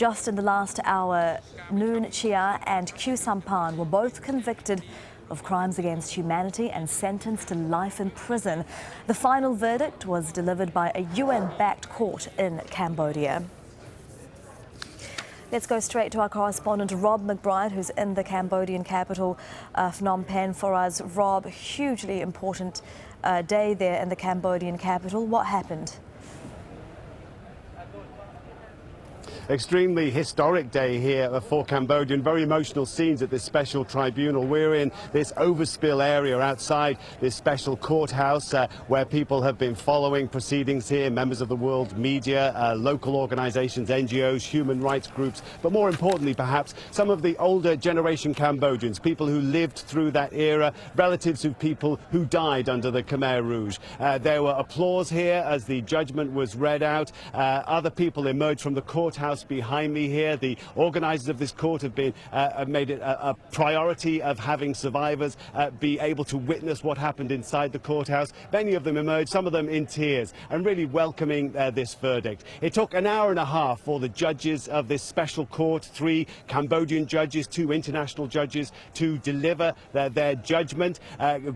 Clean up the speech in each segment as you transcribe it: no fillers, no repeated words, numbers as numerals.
Just in the last hour, Noon Chia and Khieu Samphan were both convicted of crimes against humanity and sentenced to life in prison. The final verdict was delivered by a UN-backed court in Cambodia. Let's go straight to our correspondent Rob McBride, who's in the Cambodian capital, Phnom Penh, for us. Rob, hugely important day there in the Cambodian capital. What happened? Extremely historic day here for Cambodia, and very emotional scenes at this special tribunal. We're in this overspill area outside this special courthouse where people have been following proceedings here, members of the world media, local organizations, NGOs, human rights groups, but more importantly perhaps some of the older generation Cambodians, people who lived through that era, relatives of people who died under the Khmer Rouge. There were applause here as the judgment was read out. Other people emerged from the courthouse behind me here. The organisers of this court have made it a priority of having survivors be able to witness what happened inside the courthouse. Many of them emerged, some of them in tears, and really welcoming this verdict. It took an hour and a half for the judges of this special court, 3 Cambodian judges, 2 international judges, to deliver their judgment,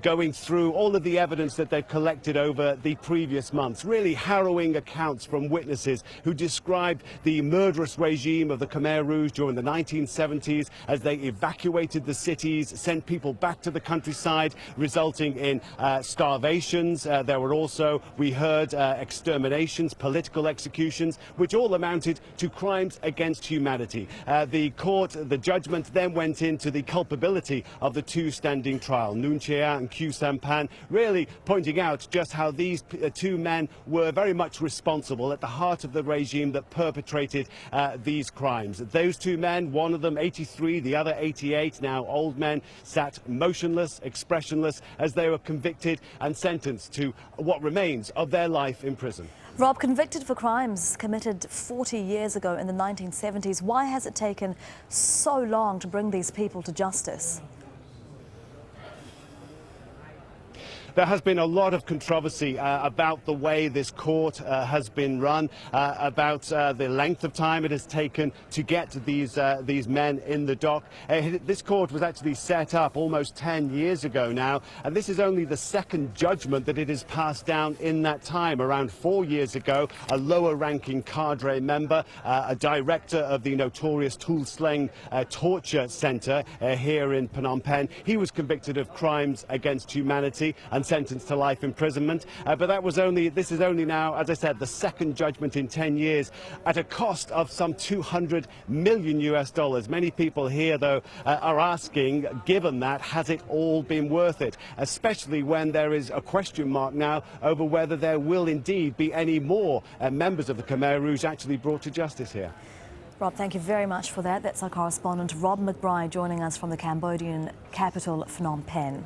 going through all of the evidence that they've collected over the previous months. Really harrowing accounts from witnesses who described the murderous regime of the Khmer Rouge during the 1970s as they evacuated the cities, sent people back to the countryside, resulting in starvations. There were also, we heard, exterminations, political executions, which all amounted to crimes against humanity. The judgment then went into the culpability of the 2 standing trial, Noon Chia and Khieu Samphan, really pointing out just how these 2 men were very much responsible at the heart of the regime that perpetrated these crimes. Those 2 men, one of them 83, the other 88, now old men, sat motionless, expressionless as they were convicted and sentenced to what remains of their life in prison. Rob, convicted for crimes committed 40 years ago in the 1970s, why has it taken so long to bring these people to justice? There has been a lot of controversy about the way this court has been run, about the length of time it has taken to get these men in the dock. This court was actually set up almost 10 years ago now, and this is only the 2nd judgment that it has passed down in that time. Around 4 years ago, a lower-ranking cadre member, a director of the notorious Tul Sleng torture centre here in Phnom Penh, he was convicted of crimes against humanity and sentenced to life imprisonment. But this is only now, as I said, the 2nd judgment in 10 years at a cost of some $200 million US. Many people here, though, are asking, given that, has it all been worth it? Especially when there is a question mark now over whether there will indeed be any more members of the Khmer Rouge actually brought to justice here. Rob, thank you very much for that. That's our correspondent Rob McBride joining us from the Cambodian capital, Phnom Penh.